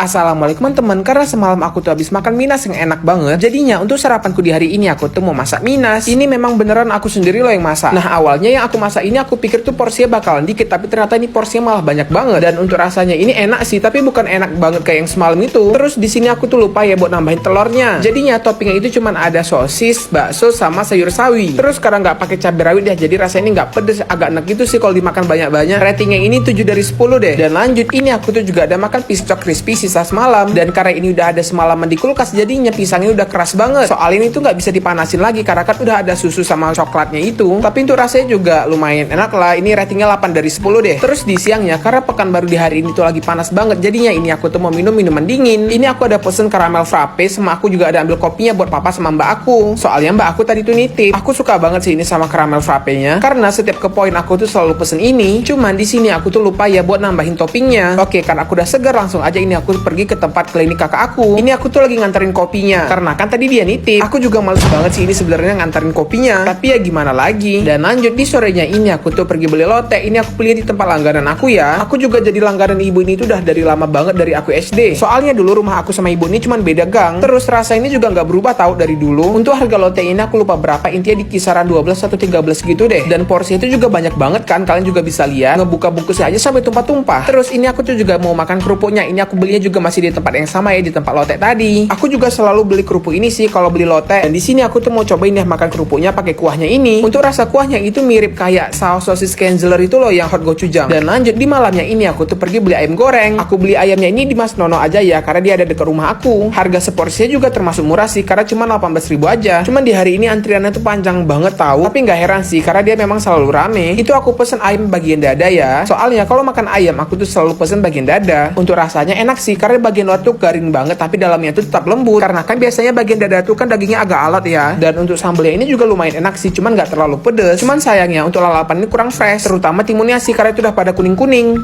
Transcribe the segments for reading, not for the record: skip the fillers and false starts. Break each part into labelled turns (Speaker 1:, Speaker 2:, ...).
Speaker 1: Assalamualaikum teman-teman, karena semalam aku tuh habis makan minas yang enak banget. Jadinya untuk sarapanku di hari ini aku tuh mau masak minas. Ini memang beneran aku sendiri loh yang masak. Nah awalnya yang aku masak ini aku pikir tuh porsinya bakalan dikit, tapi ternyata ini porsinya malah banyak banget. Dan untuk rasanya ini enak sih, tapi bukan enak banget kayak yang semalam itu. Terus di sini aku tuh lupa ya buat nambahin telurnya. Jadinya toppingnya itu cuman ada sosis, bakso, sama sayur sawi. Terus sekarang nggak pakai cabai rawit deh, jadi rasanya ini nggak pedes, agak enak gitu sih kalau dimakan banyak-banyak. Ratingnya ini 7 dari 10 deh. Dan lanjut ini aku tuh juga ada makan pisco crispy sisa semalam, dan karena ini udah ada semalaman di kulkas jadinya pisangnya udah keras banget. Soal ini tuh nggak bisa dipanasin lagi karena kan udah ada susu sama coklatnya itu. Tapi untuk rasanya juga lumayan enak lah. Ini ratingnya 8 dari 10 deh. Terus di siangnya karena pekan baru di hari ini tuh lagi panas banget, jadinya ini aku tuh mau minum minuman dingin. Ini aku ada pesen caramel frappe, sama aku juga ada ambil kopinya buat papa sama mbak aku. Soalnya mbak aku tadi tuh nitip. Aku suka banget sih ini sama caramel frappe-nya karena setiap ke poin aku tuh selalu pesen ini. Cuman di sini aku tuh lupa ya buat nambahin toppingnya. Oke, karena aku udah segar langsung aja ini aku pergi ke tempat klinik kakak aku. Ini aku tuh lagi nganterin kopinya karena kan tadi dia nitip. Aku juga males banget sih ini sebenarnya nganterin kopinya, tapi ya gimana lagi. Dan lanjut di sorenya ini aku tuh pergi beli lotte. Ini aku beli di tempat langganan aku ya. Aku juga jadi langganan ibu ini tuh udah dari lama banget, dari aku SD. Soalnya dulu rumah aku sama ibu ini cuman beda gang. Terus rasa ini juga nggak berubah tahu dari dulu. Untuk harga lotte ini aku lupa berapa, intinya di kisaran 12 atau 13 gitu deh. Dan porsi itu juga banyak banget kan, kalian juga bisa lihat. Ngebuka bungkusnya aja sampai tumpah-tumpah. Terus ini aku tuh juga mau makan kerupuknya. Ini aku belinya juga masih di tempat yang sama ya, di tempat lotte tadi. Aku juga selalu beli kerupuk ini sih kalau beli lotte. Dan di sini aku tuh mau cobain ya makan kerupuknya pakai kuahnya ini. Untuk rasa kuahnya itu mirip kayak saus sosis Kenzeler itu loh yang hot gochujang. Dan lanjut di malamnya ini aku tuh pergi beli ayam goreng. Aku beli ayamnya ini di Mas Nono aja ya, karena dia ada dekat rumah aku. Harga seporsinya juga termasuk murah sih, karena cuma 18.000 aja. Cuman di hari ini antriannya tuh panjang banget tahu. Tapi nggak heran sih, karena dia memang selalu rame. Itu aku pesen ayam bagian dada ya. Soalnya kalau makan ayam aku tuh selalu pesen bagian dada. Untuk rasanya enak sih, karena bagian luar tuh garing banget, tapi dalamnya tuh tetap lembut. Karena kan biasanya bagian dada tuh kan dagingnya agak alot ya. Dan untuk sambelnya ini juga lumayan enak sih, cuman nggak terlalu pedes. Cuman sayangnya untuk lalapan ini kurang fresh, terutama timunnya sih karena itu udah pada kuning-kuning.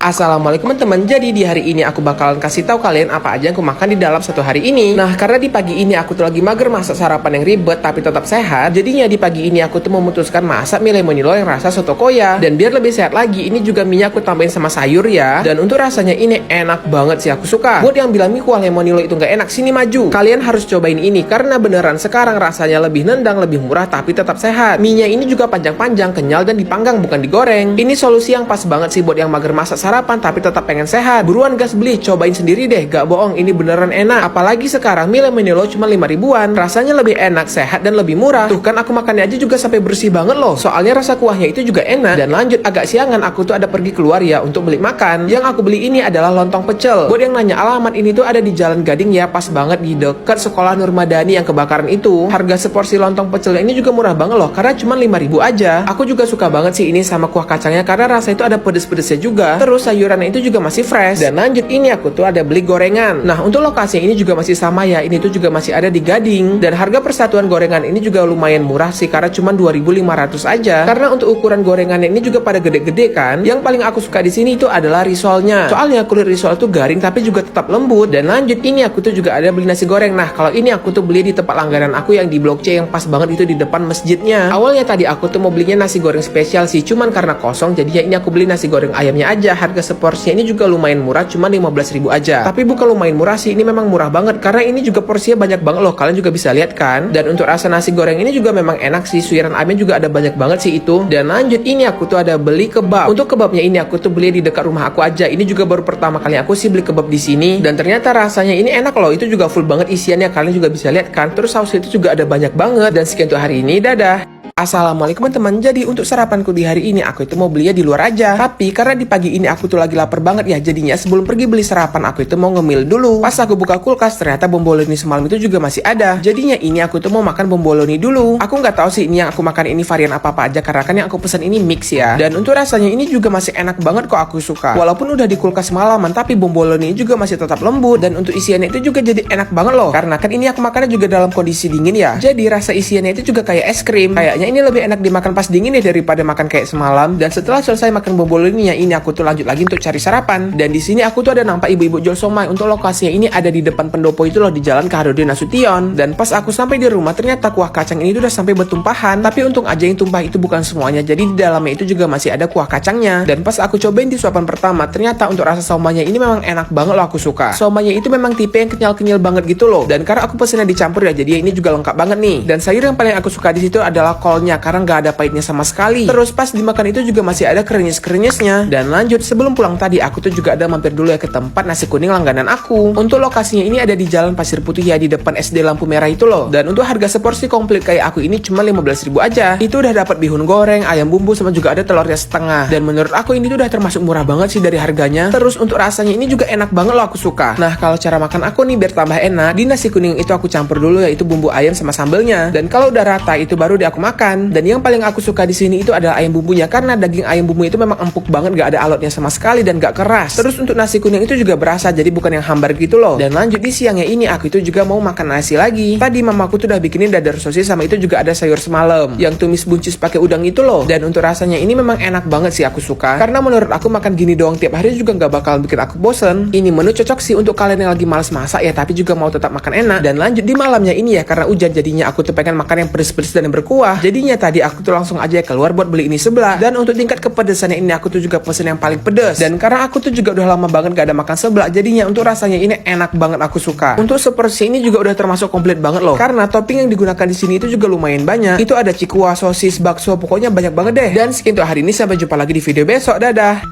Speaker 1: Assalamualaikum teman-teman. Jadi di hari ini aku bakalan kasih tahu kalian apa aja yang aku makan di dalam satu hari ini. Nah, karena di pagi ini aku tuh lagi mager masak sarapan yang ribet tapi tetap sehat. Jadinya di pagi ini aku tuh memutuskan masak mie lemonilo yang rasa soto koya. Dan biar lebih sehat lagi, ini juga minyak aku tambahin sama sayur ya. Dan untuk rasanya ini enak banget sih, aku suka. Buat yang bilang mie kuah lemonilo itu nggak enak, sini maju. Kalian harus cobain ini karena beneran sekarang rasanya lebih nendang, lebih murah tapi tetap sehat. Mie-nya ini juga panjang-panjang, kenyal dan dipanggang bukan digoreng. Ini solusi yang pas banget sih buat yang mager masak sarapan tapi tetap pengen sehat. Buruan gas beli, cobain sendiri deh, gak bohong, ini beneran enak. Apalagi sekarang mie lemonilo cuma 5 ribuan. Rasanya lebih enak, sehat dan lebih murah. Tuh kan aku makannya aja juga sampai bersih banget loh. Soalnya rasa kuahnya itu juga enak. Dan lanjut agak siangan aku tuh ada pergi keluar ya untuk beli makan. Yang aku beli ini adalah lontong pecel. Buat yang nanya alamat, ini tuh ada di Jalan Gading ya, pas banget di dekat sekolah Nur Madani yang kebakaran itu. Harga seporsi lontong pecelnya ini juga murah banget loh, karena cuma 5 ribu aja. Aku juga suka banget sih ini sama kuah kacangnya karena rasa itu ada pedes-pedesnya juga. Terus sayurannya itu juga masih fresh. Dan lanjut ini aku tuh ada beli gorengan. Nah, untuk lokasi ini juga masih sama ya. Ini tuh juga masih ada di Gading. Dan harga persatuan gorengan ini juga lumayan murah sih, karena cuma 2.500 aja. Karena untuk ukuran gorengannya ini juga pada gede-gede kan. Yang paling aku suka di sini itu adalah risolnya. Soalnya kulit risol tuh garing tapi juga tetap lembut. Dan lanjut ini aku tuh juga ada beli nasi goreng. Nah, kalau ini aku tuh beli di tempat langganan aku yang di Blok C yang pas banget itu di depan masjidnya. Awalnya tadi aku tuh mau belinya nasi goreng spesial sih, cuman karena kosong jadinya ini aku beli nasi goreng ayamnya aja. Harga seporsinya ini juga lumayan murah, cuma 15.000 aja. Tapi bukan lumayan murah sih, ini memang murah banget karena ini juga porsinya banyak banget loh, kalian juga bisa lihat kan. Dan untuk rasa nasi goreng ini juga memang enak sih, suiran ayamnya juga ada banyak banget sih itu. Dan lanjut ini aku tuh ada beli kebab. Untuk kebabnya ini aku tuh beli di dekat rumah aku aja. Ini juga baru pertama kali aku sih beli kebab di sini, dan ternyata rasanya ini enak loh. Itu juga full banget isiannya, kalian juga bisa lihat kan. Terus saus itu juga ada banyak banget. Dan sekian untuk hari ini, dadah. Assalamualaikum teman-teman. Jadi untuk sarapanku di hari ini aku itu mau belinya di luar aja. Tapi karena di pagi ini aku tuh lagi lapar banget ya, jadinya sebelum pergi beli sarapan aku itu mau ngemil dulu. Pas aku buka kulkas ternyata bomboloni semalam itu juga masih ada. Jadinya ini aku tuh mau makan bomboloni dulu. Aku nggak tahu sih ini yang aku makan ini varian apa-apa aja, karena kan yang aku pesan ini mix ya. Dan untuk rasanya ini juga masih enak banget kok, aku suka. Walaupun udah di kulkas semalaman, tapi bomboloni juga masih tetap lembut. Dan untuk isiannya itu juga jadi enak banget loh, karena kan ini aku makannya juga dalam kondisi dingin ya. Jadi rasa isiannya itu juga kayak es krim. Kayaknya ini lebih enak dimakan pas dingin deh daripada makan kayak semalam. Dan setelah selesai makan bomboloninya ini, aku tuh lanjut lagi untuk cari sarapan. Dan di sini aku tuh ada nampak ibu-ibu jual somai. Untuk lokasinya ini ada di depan pendopo itu loh, di Jalan Khairudin Nasution. Dan pas aku sampai di rumah, ternyata kuah kacang ini tuh udah sampai bertumpahan. Tapi untung aja yang tumpah itu bukan semuanya, jadi di dalamnya itu juga masih ada kuah kacangnya. Dan pas aku cobain di suapan pertama, ternyata untuk rasa somainya ini memang enak banget loh, aku suka. Somainya itu memang tipe yang kenyal-kenyal banget gitu loh. Dan karena aku pesennya dicampur ya, jadi ini juga lengkap banget nih. Dan sayur yang paling aku suka di situ adalah kolnya, karena nggak ada pahitnya sama sekali. Terus pas dimakan itu juga masih ada krenyes-krenyesnya. Dan lanjut, sebelum pulang tadi aku tuh juga ada mampir dulu ya ke tempat nasi kuning langganan aku. Untuk lokasinya ini ada di Jalan Pasir Putih ya, di depan SD lampu merah itu loh. Dan untuk harga seporsi komplit kayak aku ini cuma 15.000 aja. Itu udah dapat bihun goreng, ayam bumbu, sama juga ada telurnya setengah. Dan menurut aku ini tuh udah termasuk murah banget sih dari harganya. Terus untuk rasanya ini juga enak banget loh, aku suka. Nah, kalau cara makan aku nih biar tambah enak, di nasi kuning itu aku campur dulu yaitu bumbu ayam sama sambelnya. Dan kalau udah rata itu baru aku makan. Dan yang paling aku suka di sini itu adalah ayam bumbunya, karena daging ayam bumbu itu memang empuk banget, gak ada alotnya sama sekali dan gak keras. Terus untuk nasi kuning itu juga berasa, jadi bukan yang hambar gitu loh. Dan lanjut di siangnya ini aku itu juga mau makan nasi lagi. Tadi mamaku tuh udah bikinin dadar sosis, sama itu juga ada sayur semalam yang tumis buncis pakai udang itu loh. Dan untuk rasanya ini memang enak banget sih, aku suka. Karena menurut aku makan gini doang tiap hari juga gak bakal bikin aku bosen. Ini menu cocok sih untuk kalian yang lagi males masak ya, tapi juga mau tetap makan enak. Dan lanjut di malamnya ini ya, karena hujan jadinya aku tuh pengen makan yang pedes-pedes dan yang berkuah. Jadinya tadi aku tuh langsung aja keluar buat beli ini sebelah. Dan untuk tingkat kepedesannya ini aku tuh juga pesen yang paling pedes. Dan karena aku tuh juga udah lama banget gak ada makan sebelah, jadinya untuk rasanya ini enak banget, aku suka. Untuk seporsi ini juga udah termasuk komplit banget loh, karena topping yang digunakan di sini itu juga lumayan banyak. Itu ada cikuah, sosis, bakso, pokoknya banyak banget deh. Dan sekian untuk hari ini, sampai jumpa lagi di video besok. Dadah.